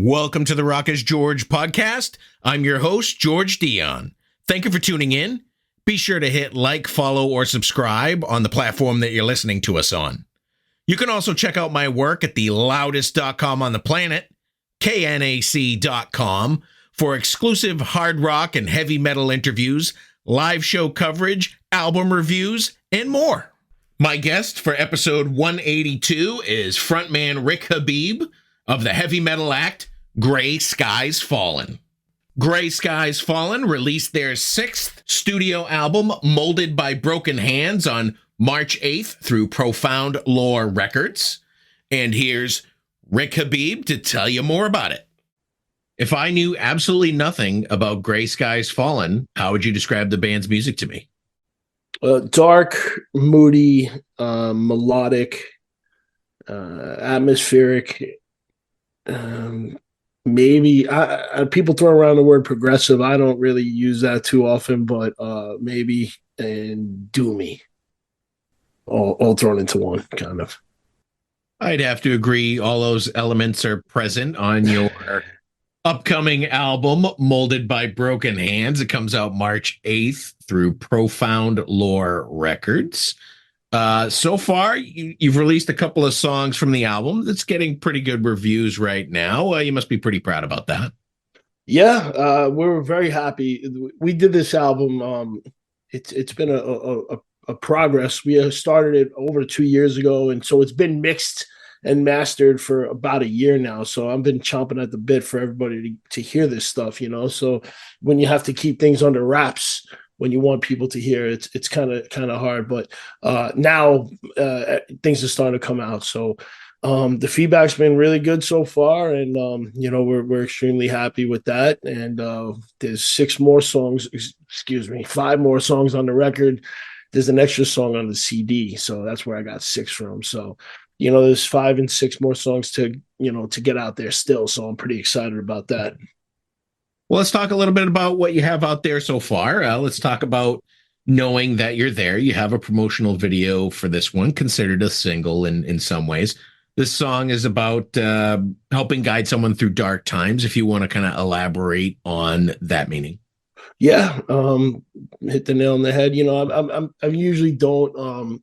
Welcome to the Rock is George podcast. I'm your host, George Dionne. Thank you for tuning in. Be sure to hit like, follow, or subscribe on the platform that you're listening to us on. You can also check out my work at the loudest.com on the planet, knac.com, for exclusive hard rock and heavy metal interviews, live show coverage, album reviews, and more. My guest for episode 182 is frontman Rick Habeeb of the heavy metal act Grey Skies Fallen. Grey Skies Fallen released their sixth studio album, Molded by Broken Hands, on March 8th through Profound Lore Records. And here's Rick Habeeb to tell you more about it. If I knew absolutely nothing about Grey Skies Fallen, how would you describe the band's music to me? Dark, moody, melodic, atmospheric. Maybe people throw around the word progressive. I don't really use that too often, but maybe, and doomy, all thrown into one, kind of. I'd have to agree. All those elements are present on your upcoming album, Molded by Broken Hands. It comes out March 8th through Profound Lore Records. So far, you've released a couple of songs from the album that's getting pretty good reviews right now. You must be pretty proud about that. Yeah, we're very happy. We did this album. It's been a progress. We started it over 2 years ago, and so it's been mixed and mastered for about a year now. So I've been chomping at the bit for everybody to hear this stuff, you know. So when you have to keep things under wraps, when you want people to hear it, it's kind of hard. But now things are starting to come out. So the feedback's been really good so far, and we're extremely happy with that. And there's 5 more songs on the record. There's an extra song on the CD, so that's where I got 6 from. So there's 5 and 6 more songs to get out there still. So I'm pretty excited about that. Well, let's talk a little bit about what you have out there so far. Let's talk about knowing that you're there. You have a promotional video for this one, considered a single in some ways. This song is about helping guide someone through dark times. If you want to kind of elaborate on that meaning. Yeah, hit the nail on the head. I usually don't.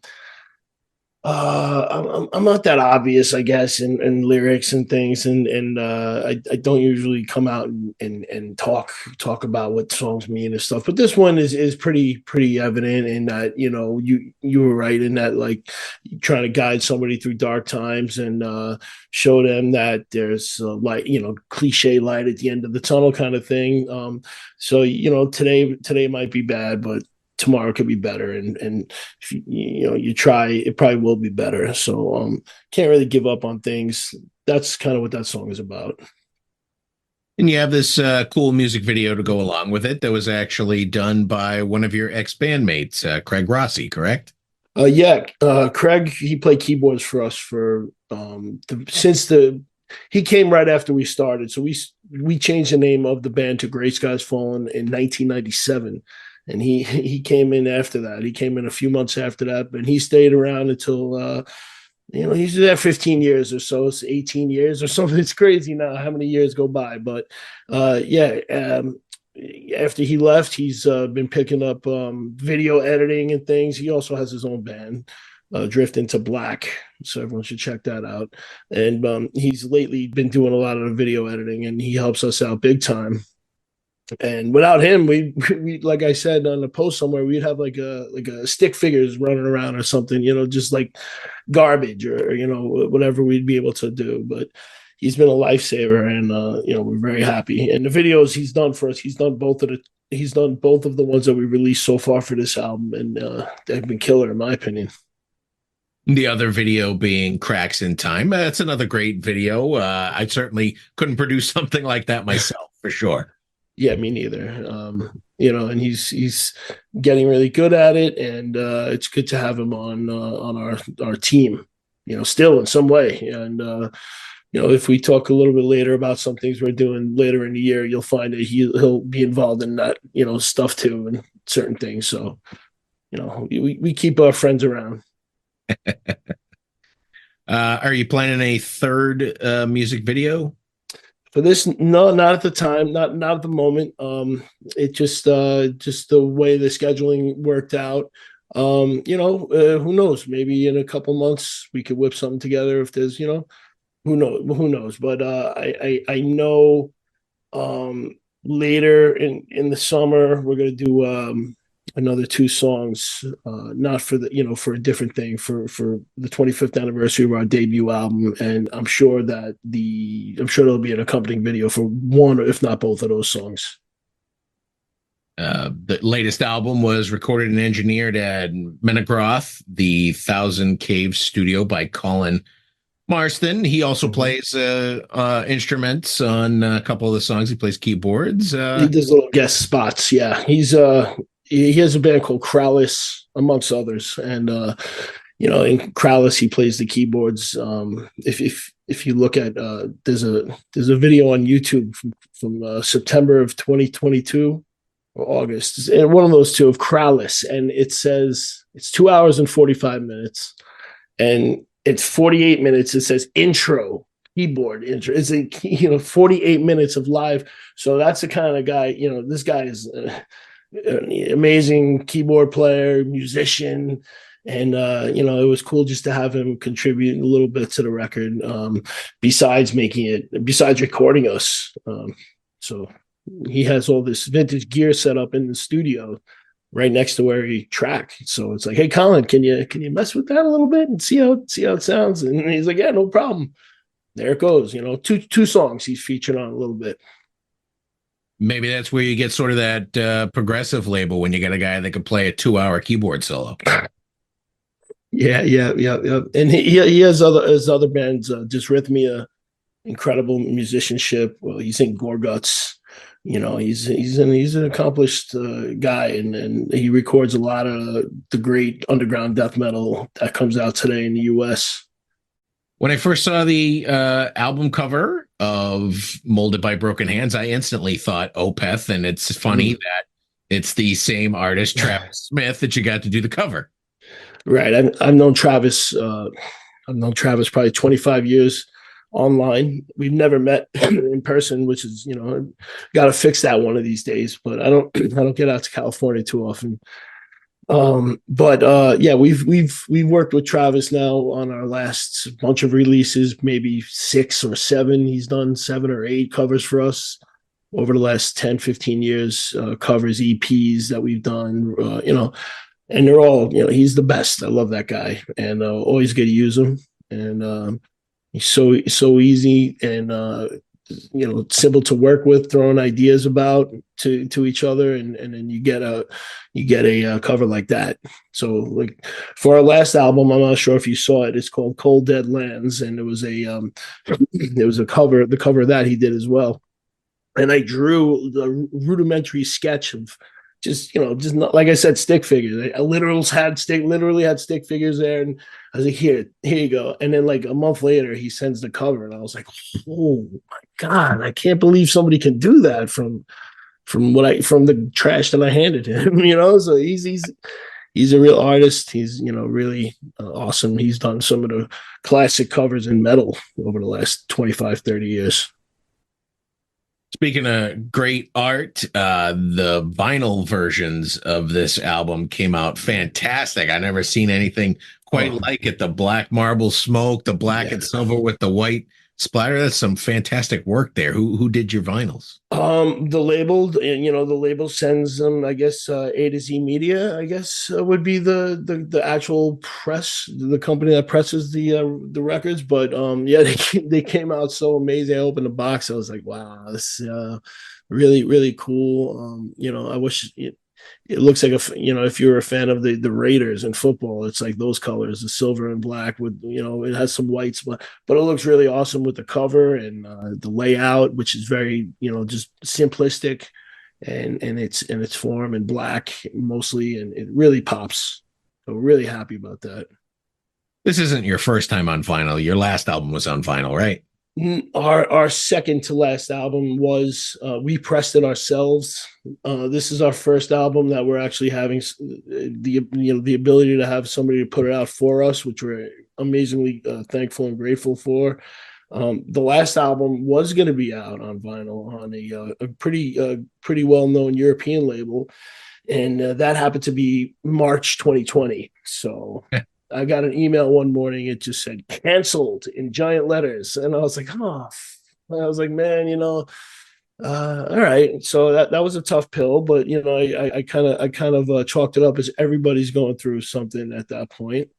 I'm not that obvious, I guess, in lyrics and things, and I don't usually come out and talk about what songs mean and stuff. But this one is pretty evident in that you were right in that, like, trying to guide somebody through dark times and show them that there's light, cliche light at the end of the tunnel kind of thing. So today might be bad, but tomorrow could be better, and if you try, it probably will be better. So can't really give up on things. That's kind of what that song is about. And you have this cool music video to go along with it that was actually done by one of your ex-bandmates, Craig Rossi, correct? Craig, he played keyboards for us for he came right after we started. So we changed the name of the band to Grey Skies Fallen in 1997. And he came in after that. He came in a few months after that, but he stayed around until, he's there 15 years or so. It's 18 years or something. It's crazy now how many years go by. But after he left, he's been picking up video editing and things. He also has his own band, Drift Into Black. So everyone should check that out. And he's lately been doing a lot of the video editing, and he helps us out big time. And without him, we like I said on the post somewhere, we'd have like a stick figures running around or something, just like garbage or whatever we'd be able to do. But he's been a lifesaver, and we're very happy. And the videos he's done for us, he's done both of the ones that we released so far for this album, and they've been killer in my opinion. The other video being Cracks in Time. That's another great video. I certainly couldn't produce something like that myself, for sure. Yeah, me neither. And he's getting really good at it, and it's good to have him on our team, still in some way. And if we talk a little bit later about some things we're doing later in the year, you'll find that he'll be involved in that, stuff too, and certain things. So, we keep our friends around. Are you planning a third music video? For this, no, not at the time, not at the moment. It just the way the scheduling worked out. Who knows? Maybe in a couple months we could whip something together. If there's, who knows? But I know later in the summer we're gonna do another two songs, not for for a different thing, for the 25th anniversary of our debut album, and I'm sure there'll be an accompanying video for one, if not both of those songs. The latest album was recorded and engineered at Menegroth, the Thousand Caves studio by Colin Marston. He also plays instruments on a couple of the songs. He plays keyboards. He does little guest spots. Yeah, he has a band called Krallis, amongst others, and in Krallis he plays the keyboards. If you look at there's a video on YouTube from September of 2022 or August, and one of those two of Krallis, and it says it's 2 hours and 45 minutes, and it's 48 minutes. It says intro, keyboard intro. It's 48 minutes of live. So that's the kind of guy. This guy is an amazing keyboard player, musician, and it was cool just to have him contribute a little bit to the record. Besides recording us, so he has all this vintage gear set up in the studio right next to where he tracked. So it's like, hey, Colin, can you mess with that a little bit and see how it sounds? And he's like, yeah, no problem. There it goes. Two songs he's featured on a little bit. Maybe that's where you get sort of that progressive label when you get a guy that can play a 2-hour keyboard solo. Yeah. And he has other bands, Dysrhythmia, incredible musicianship. Well, he's in Gorguts. He's an accomplished guy, and he records a lot of the great underground death metal that comes out today in the U.S. When I first saw the album cover of Molded by Broken Hands, I instantly thought OPETH, and it's funny that it's the same artist, Travis Smith, that you got to do the cover. Right. I've known Travis. I've known Travis probably 25 years. Online, we've never met in person, which is got to fix that one of these days. But I don't get out to California too often. We've worked with Travis now on our last bunch of releases, maybe 6 or 7. He's done 7 or 8 covers for us over the last 10, 15 years. Covers, EPs that we've done, and they're all he's the best. I love that guy, and always get to use him. And he's so easy and simple to work with, throwing ideas about to each other, and then you get a cover like that. So like for our last album, I'm not sure if you saw it. It's called Cold Dead Lands, and it was a cover. The cover that he did as well, and I drew the rudimentary sketch of just not, like I said, stick figures. I literally had stick figures there, and I was like, here you go. And then like a month later, he sends the cover, and I was like, oh my God, I can't believe somebody can do that from the trash that I handed him. So he's a real artist. He's really awesome. He's done some of the classic covers in metal over the last 25, 30 years. Speaking of great art, the vinyl versions of this album came out fantastic. I never seen anything quite like it. The black marble smoke, the black and silver with the white splatter. That's some fantastic work there. Who did your vinyls? The label sends them, I guess, A to Z Media, I guess, would be the actual press, the company that presses the records. But they came out so amazing. I opened the box, I was like, wow, this really, really cool. I wish it looks like if you're a fan of the Raiders in football, it's like those colors, the silver and black with, it has some whites, but it looks really awesome with the cover and the layout, which is very, just simplistic and it's in its form in black mostly. And it really pops. So really happy about that. This isn't your first time on vinyl. Your last album was on vinyl, right? Our second to last album was we pressed it ourselves. This is our first album that we're actually having the ability to have somebody to put it out for us, which we're amazingly thankful and grateful for. The last album was going to be out on vinyl on a pretty well known European label, and that happened to be March 2020. So I got an email one morning. It just said canceled in giant letters, and I was like, oh. I was like, man, all right. So that was a tough pill, but I kind of chalked it up as everybody's going through something at that point.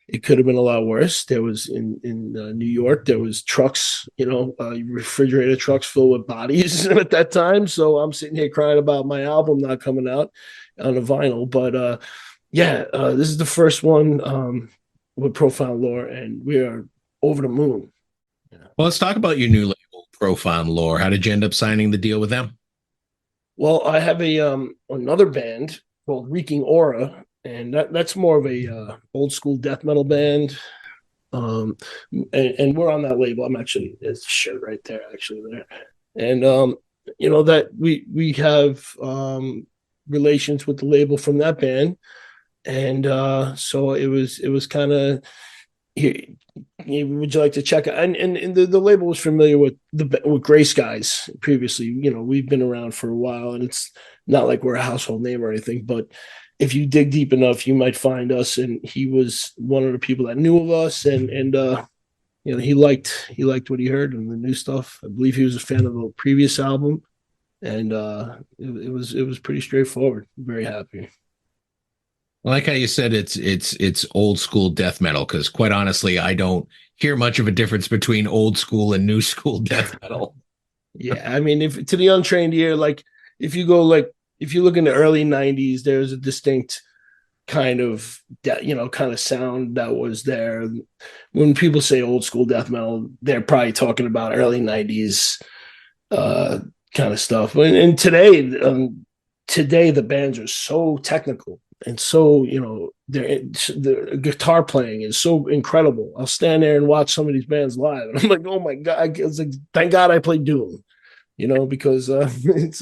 It could have been a lot worse. There was in New York, there was trucks, refrigerator trucks filled with bodies at that time. So I'm sitting here crying about my album not coming out on the vinyl. But this is the first one with Profound Lore, and we are over the moon. Well, let's talk about your new label, Profound Lore. How did you end up signing the deal with them? Well, I have another band called REEKING AURA, and that's more of a old school death metal band. And we're on that label. I'm actually, it's a shirt right there, actually there. And that we have relations with the label from that band, and so it was kind of here. Would you like to check it? And the label was familiar with Gray Skies previously. We've been around for a while, and it's not like we're a household name or anything, but if you dig deep enough, you might find us. And he was one of the people that knew of us, and he liked what he heard and the new stuff. I believe he was a fan of the previous album, and it was pretty straightforward. I'm very happy. I like how you said it's old school death metal, because quite honestly, I don't hear much of a difference between old school and new school death metal. Yeah, I mean, if to the untrained ear, like if you look in the early '90s, there's a distinct kind of sound that was there. When people say old school death metal, they're probably talking about early '90s kind of stuff. And today the bands are so technical. And so, the guitar playing is so incredible. I'll stand there and watch some of these bands live, and I'm like, oh my God, it's like, thank God I play Doom, because it's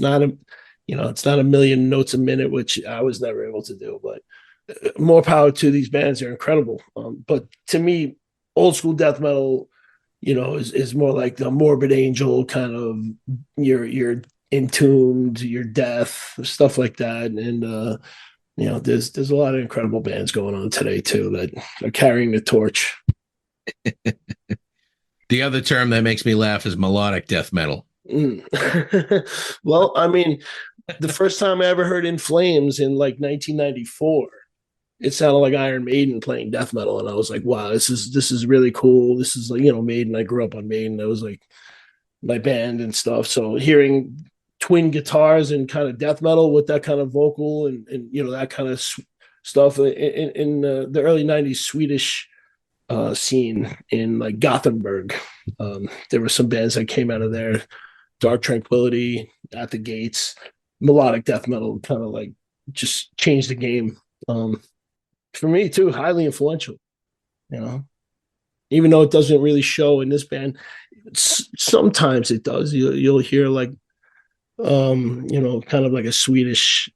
not a million notes a minute, which I was never able to do, but more power to these bands. They're incredible. But to me, old school death metal, is more like the Morbid Angel kind of your Entombed, your Death, stuff like that. And there's a lot of incredible bands going on today too that are carrying the torch. The other term that makes me laugh is melodic death metal. Well, I mean, the first time I ever heard In Flames in like 1994, it sounded like Iron Maiden playing death metal, and I was like, wow, this is really cool. This is like, Maiden. I grew up on Maiden. That was like my band and stuff. So hearing twin guitars and kind of death metal with that kind of vocal and that kind of stuff in the early '90s Swedish scene in like Gothenburg. There were some bands that came out of there. Dark Tranquility, At the Gates, melodic death metal kind of like just changed the game. For me too, highly influential, even though it doesn't really show in this band. Sometimes it does. You'll hear like, kind of like a Swedish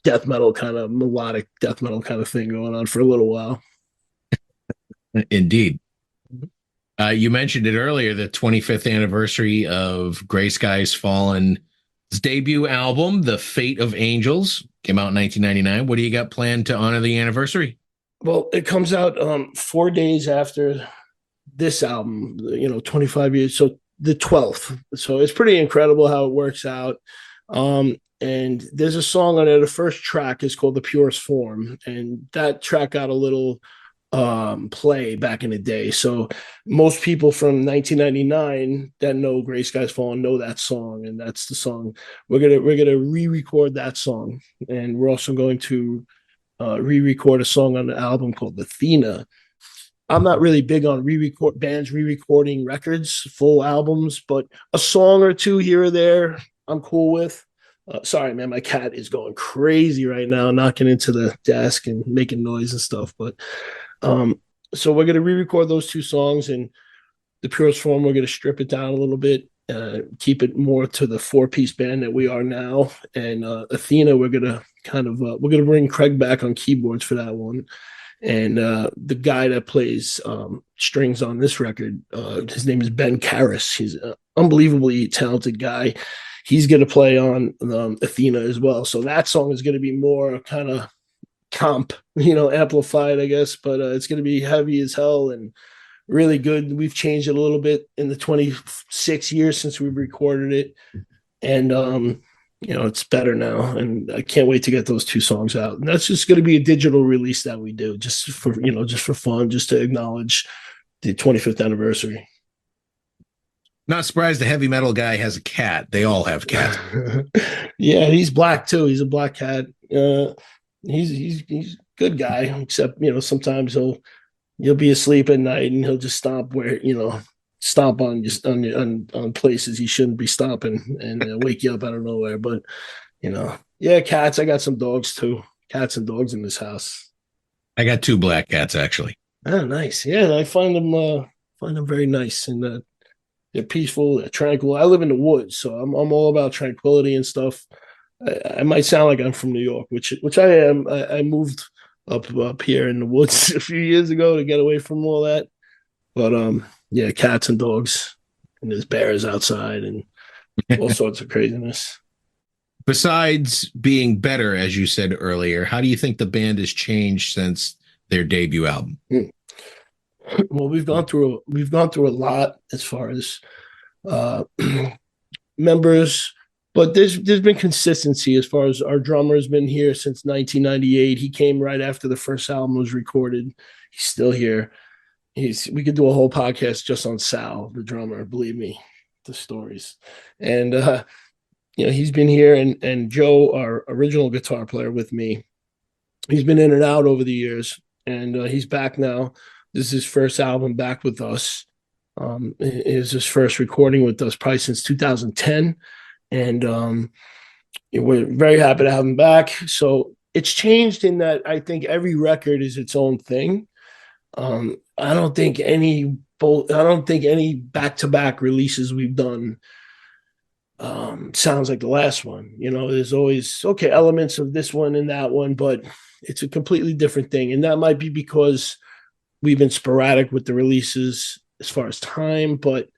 death metal kind of melodic death metal kind of thing going on for a little while. Indeed. You mentioned it earlier, the 25th anniversary of Gray Skies Fallen's debut album, The Fate of Angels, came out in 1999. What do you got planned to honor the anniversary? Well, it comes out 4 days after this album, 25 years. So the 12th. So it's pretty incredible how it works out. And there's a song on it. The first track is called The Purest Form. And that track got a little play back in the day. So most people from 1999 that know Gray Skies Fallen know that song. And that's the song. We're gonna re-record that song. And we're also going to re-record a song on the album called Athena. I'm not really big on bands re-recording records, full albums, but a song or two here or there, I'm cool with. Sorry, man, my cat is going crazy right now, knocking into the desk and making noise and stuff. But so we're gonna re-record those two songs, and The Purest Form, we're gonna strip it down a little bit, keep it more to the 4-piece band that we are now. And Athena, we're gonna bring Craig back on keyboards for that one. And the guy that plays strings on this record, his name is Ben Karras. He's an unbelievably talented guy. He's going to play on Athena as well. So that song is going to be more kind of comp, amplified, I guess, but it's going to be heavy as hell and really good. We've changed it a little bit in the 26 years since we recorded it. And, it's better now. And I can't wait to get those two songs out. And that's just going to be a digital release that we do just for fun, just to acknowledge the 25th anniversary. Not surprised the heavy metal guy has a cat. They all have cats. Yeah, he's black too. He's a black cat. He's a good guy, except sometimes you'll be asleep at night and he'll just stomp on places he shouldn't be stomping and wake you up out of nowhere. But yeah, cats. I got some dogs too. Cats and dogs in this house. I got 2 black cats actually. Oh, nice. Yeah, I find them very nice, and they're peaceful, they're tranquil. I live in the woods, so I'm all about tranquility and stuff. I might sound like I'm from New York, which I am. I moved up here in the woods a few years ago to get away from all that. But yeah, cats and dogs, and there's bears outside and all sorts of craziness. Besides being better, as you said earlier, how do you think the band has changed since their debut album? Well, we've gone through a lot as far as members, but there's been consistency as far as our drummer has been here since 1998. He came right after the first album was recorded. He's still here. We could do a whole podcast just on Sal, the drummer. Believe me, the stories. And he's been here, and Joe, our original guitar player with me, he's been in and out over the years, and he's back now. This is his first album back with us. It is his first recording with us probably since 2010. And we're very happy to have him back. So it's changed in that I think every record is its own thing. I don't think any back-to-back releases we've done sounds like the last one. There's always elements of this one and that one, but it's a completely different thing. And that might be because we've been sporadic with the releases as far as time, but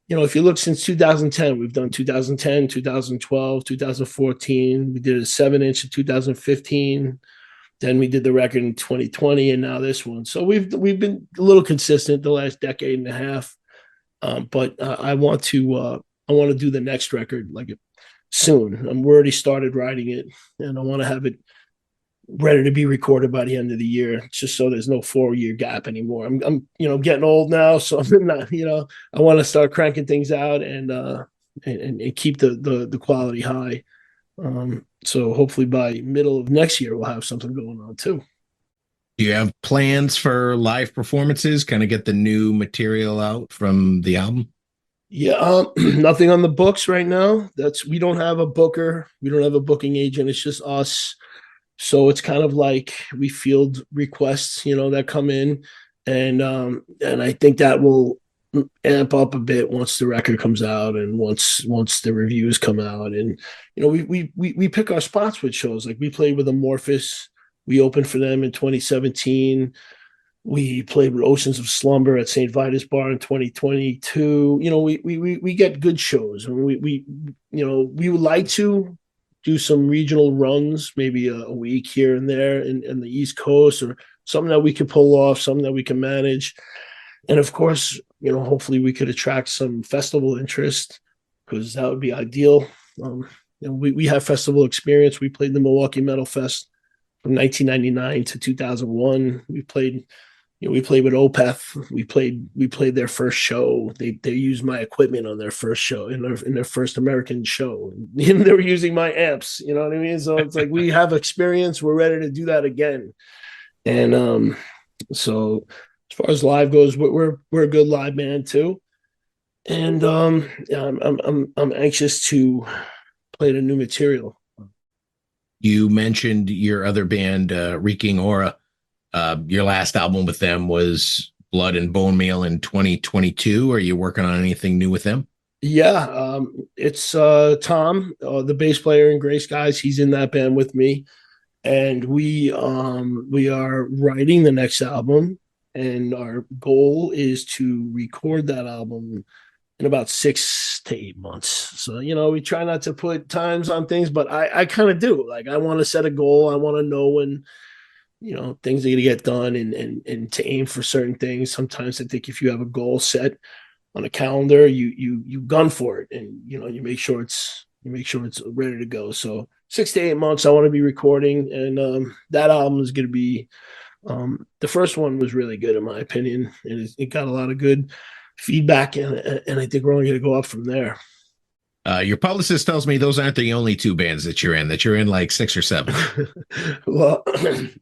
if you look since 2010, we've done 2010, 2012, 2014. We did a 7-inch in 2015. Then we did the record in 2020, and now this one. So we've been a little consistent the last decade and a half. But I want to do the next record like soon. We're already started writing it, and I want to have it ready to be recorded by the end of the year, just so there's no 4-year gap anymore. I'm getting old now, so I'm not, I want to start cranking things out and keep the quality high. So hopefully by middle of next year we'll have something going on too. Do you have plans for live performances? Kind of get the new material out from the album? Yeah, nothing on the books right now. We don't have a booker. We don't have a booking agent. It's just us. So it's kind of like we field requests, that come in, and I think that will amp up a bit once the record comes out and once the reviews come out. And we pick our spots with shows. Like we played with Amorphous. We opened for them in 2017. We played with Oceans of Slumber at St. Vitus Bar in 2022. We get good shows, and we would like to do some regional runs, maybe a week here and there in the East Coast, or something that we could pull off, something that we can manage. And of course, hopefully we could attract some festival interest, because that would be ideal. We have festival experience. We played the Milwaukee Metal Fest from 1999 to 2001. We played with OPETH. We played their first show. They used my equipment on their first show, in their first American show. They were using my amps. You know what I mean? So it's like we have experience. We're ready to do that again. And so as far as live goes, we're a good live band too. And I'm anxious to play the new material. You mentioned your other band, Reeking Aura. Your last album with them was Blood and Bone Meal in 2022. Are you working on anything new with them? Yeah, it's Tom, the bass player in Gray Skies. He's in that band with me. and we are writing the next album, and our goal is to record that album in about 6 to 8 months. So, we try not to put times on things, but I kind of do. Like, I want to set a goal. I want to know when, things are going to get done, and to aim for certain things. Sometimes I think if you have a goal set on a calendar, you gun for it, and, you make sure it's ready to go. So 6 to 8 months, I want to be recording, and that album is going to be, the first one was really good in my opinion, and it got a lot of good feedback, and I think we're only going to go up from there. Your publicist tells me those aren't the only two bands that you're in, like 6 or 7. Well,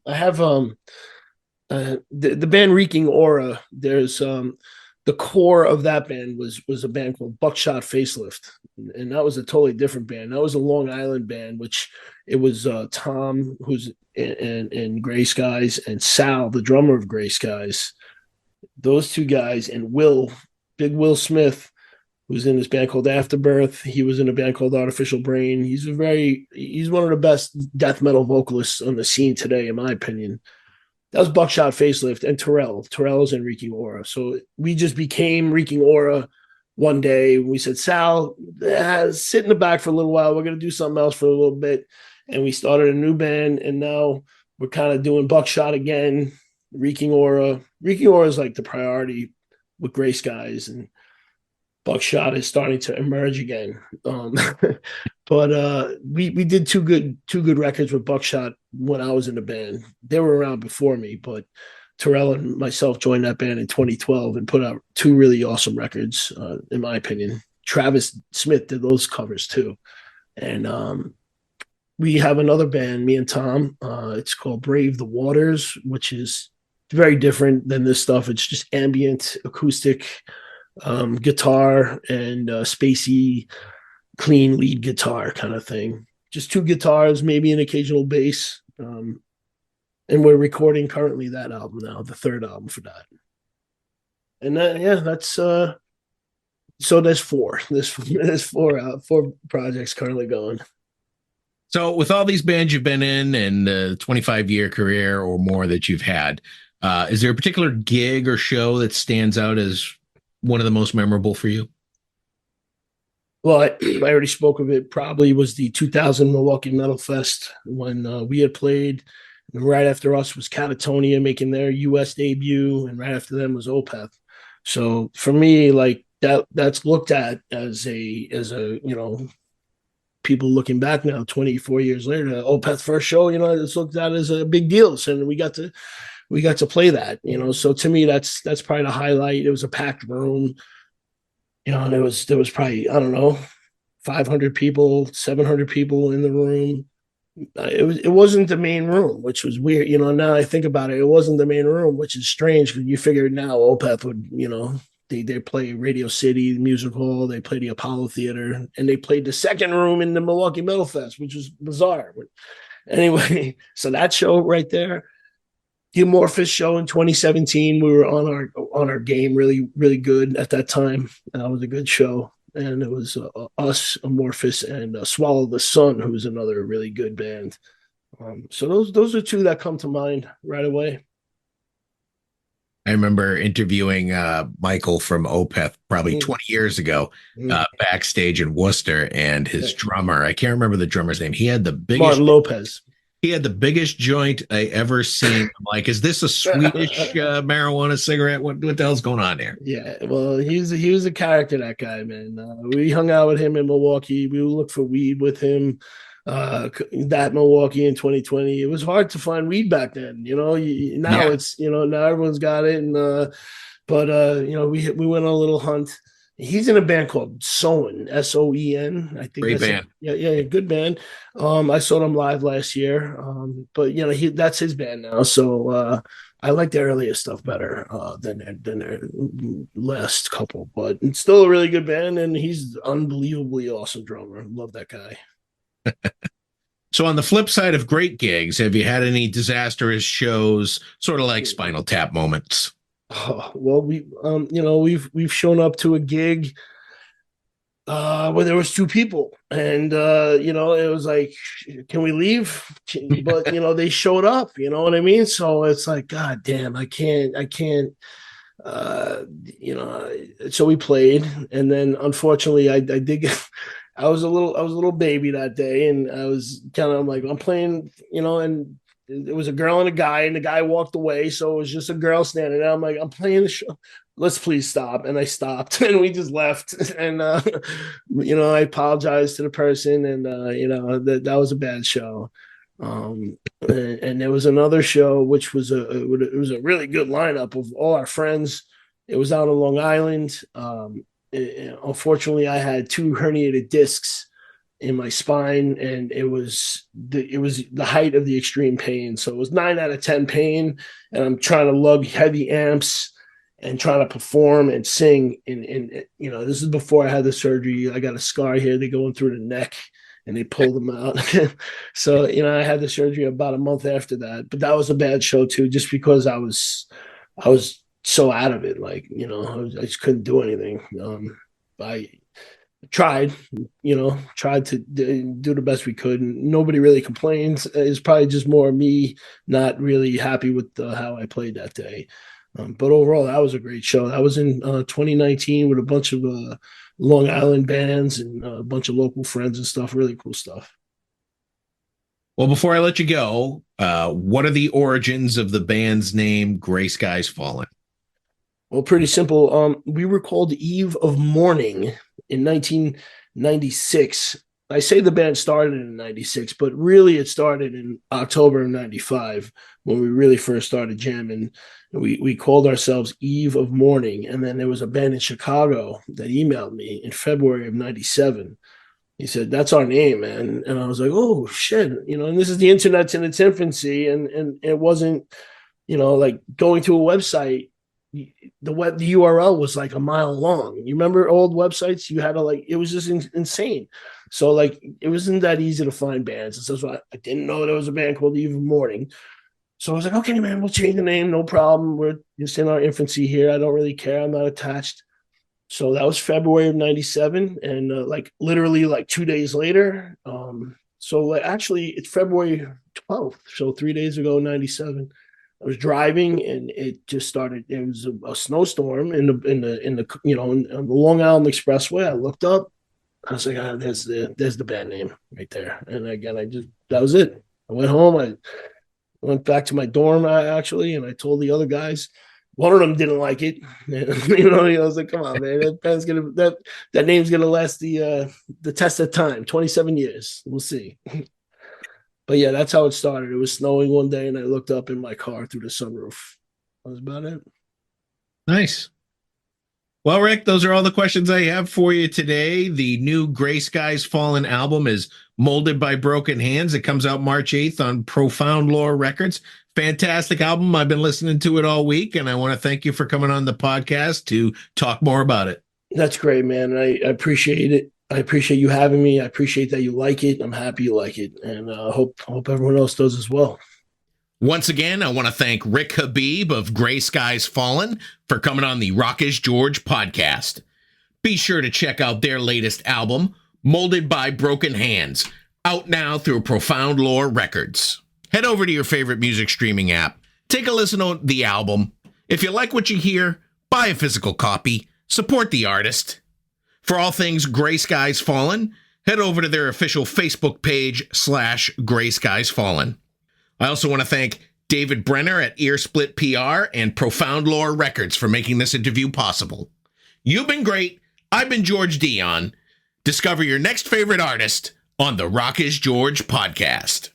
I have the band Reeking Aura. There's the core of that band was a band called Buckshot Facelift, and that was a totally different band. That was a Long Island band, which it was Tom, who's in Gray Skies, and Sal, the drummer of Gray Skies. Those two guys, and Big Will Smith, who's in this band called Afterbirth. He was in a band called Artificial Brain. He's one of the best death metal vocalists on the scene today, in my opinion. That was Buckshot Facelift, and Terrell's in Reeking Aura. So we just became Reeking Aura one day. We said, Sal, sit in the back for a little while. We're going to do something else for a little bit. And we started a new band, and now we're kind of doing Buckshot again, Reeking Aura. Reeking Aura is like the priority with Gray Skies, and Buckshot is starting to emerge again. But we did two good records with Buckshot when I was in the band. They were around before me, but Terrell and myself joined that band in 2012 and put out 2 really awesome records, in my opinion. Travis Smith did those covers too. And we have another band, me and Tom. It's called Brave the Waters, which is very different than this stuff. It's just ambient, acoustic, guitar, and spacey, clean lead guitar kind of thing. Just 2 guitars, maybe an occasional bass. And we're recording currently that album now, the 3rd album for that. And that's so there's 4. There's 4 projects currently going. So with all these bands you've been in, and the 25-year career or more that you've had, is there a particular gig or show that stands out as one of the most memorable for you? Well, I already spoke of it. Probably was the 2000 Milwaukee Metal Fest, when we had played. And right after us was Catatonia making their U.S. debut, and right after them was OPETH. So for me, like that's looked at as a people looking back now, 24 years later, OPETH first show, it's looked at as a big deal. So we got to play that, So to me, that's probably the highlight. It was a packed room, and there was probably, I don't know, 500 people, 700 people in the room. It wasn't the main room, which was weird. Now I think about it, it wasn't the main room, which is strange, because you figure now OPETH would, they play Radio City, the Music Hall, they play the Apollo Theater, and they played the second room in the Milwaukee Metal Fest, which was bizarre. But anyway, so that show right there, the Amorphous show in 2017, we were on our game, really, really good at that time. That was a good show. And it was us, Amorphous, and Swallow the Sun, who was another really good band. So those are 2 that come to mind right away. I remember interviewing Michael from OPETH probably 20 years ago, backstage in Worcester, and his drummer, I can't remember the drummer's name. He had the biggest Martin Lopez. He had the biggest joint I ever seen. I'm like, is this a Swedish marijuana cigarette? What the hell's going on there? Yeah, well, he was a character, that guy, man. We hung out with him in Milwaukee. We would look for weed with him. That Milwaukee in 2020, it was hard to find weed back then. Now it's now everyone's got it, and but we went on a little hunt. He's in a band called Soen, Soen. I think great band. Yeah, good band. I saw them live last year. But that's his band now. So I like their earlier stuff better than their last couple. But it's still a really good band, and he's unbelievably awesome drummer. Love that guy. So on the flip side of great gigs, have you had any disastrous shows, sort of like Spinal Tap moments? Oh, well, we've shown up to a gig Well, there was two people, and it was like, can we leave? But they showed up. You know what I mean? So it's like, God damn, I can't. So we played, and then unfortunately, I did get. I was a little baby that day, and I was kind of like, I'm playing, and it was a girl and a guy, and the guy walked away, so it was just a girl standing there. I'm like, I'm playing the show. Let's please stop, and I stopped, and we just left, and I apologized to the person, and that was a bad show. And there was another show which was a really good lineup of all our friends. It was out on Long Island. Unfortunately, I had two herniated discs in my spine, and it was the height of the extreme pain. So it was 9 out of 10 pain, and I'm trying to lug heavy amps and trying to perform and sing. And this is before I had the surgery. I got a scar here. They're going through the neck, and they pulled them out. So I had the surgery about a month after that. But that was a bad show too, just because I was so out of it. Like, I just couldn't do anything. I tried, tried to do the best we could, and nobody really complains. It's probably just more me not really happy with how I played that day. But overall, that was a great show. That was in 2019 with a bunch of Long Island bands and a bunch of local friends and stuff. Really cool stuff. Well, before I let you go, what are the origins of the band's name, Gray Skies Fallen? Well, pretty simple. We were called Eve of Mourning in 1996. I say the band started in 96, but really it started in October of 95 when we really first started jamming. We called ourselves Eve of Mourning. And then there was a band in Chicago that emailed me in February of 97. He said, "That's our name, man." And I was like, "Oh shit." And this is the internet's in its infancy, and it wasn't, like going to a website. The URL was like a mile long. You remember old websites? You had to it was just insane. So it wasn't that easy to find bands. And so I didn't know there was a band called Eve of Mourning. So I was like, okay, man, we'll change the name. No problem. We're just in our infancy here. I don't really care. I'm not attached. So that was February of 97. And literally 2 days later. Actually it's February 12th. So 3 days ago, 97. I was driving, and it just started. It was a snowstorm on the Long Island Expressway. I looked up. I was like, there's the band name right there. And again, that was it. I went home. I went back to my dorm actually, and I told the other guys. One of them didn't like it. I was like, come on, man, that name's gonna last the test of time. 27 years. We'll see. But yeah, that's how it started. It was snowing one day, and I looked up in my car through the sunroof. That was about it. Nice. Well, Rick, those are all the questions I have for you today. The new Gray Skies Fallen album is Molded by Broken Hands. It comes out March 8th on Profound Lore Records. Fantastic album. I've been listening to it all week, and I want to thank you for coming on the podcast to talk more about it. That's great, man. I appreciate it. I appreciate you having me. I appreciate that you like it. I'm happy you like it, and I hope everyone else does as well. Once again, I want to thank Rick Habeeb of Gray Skies Fallen for coming on the Rock is George podcast. Be sure to check out their latest album, Molded by Broken Hands, out now through Profound Lore Records. Head over to your favorite music streaming app. Take a listen to the album. If you like what you hear, buy a physical copy. Support the artist. For all things Gray Skies Fallen, head over to their official Facebook page /Gray Skies Fallen. I also want to thank David Brenner at Earsplit PR and Profound Lore Records for making this interview possible. You've been great. I've been George Dionne. Discover your next favorite artist on the Rock is George podcast.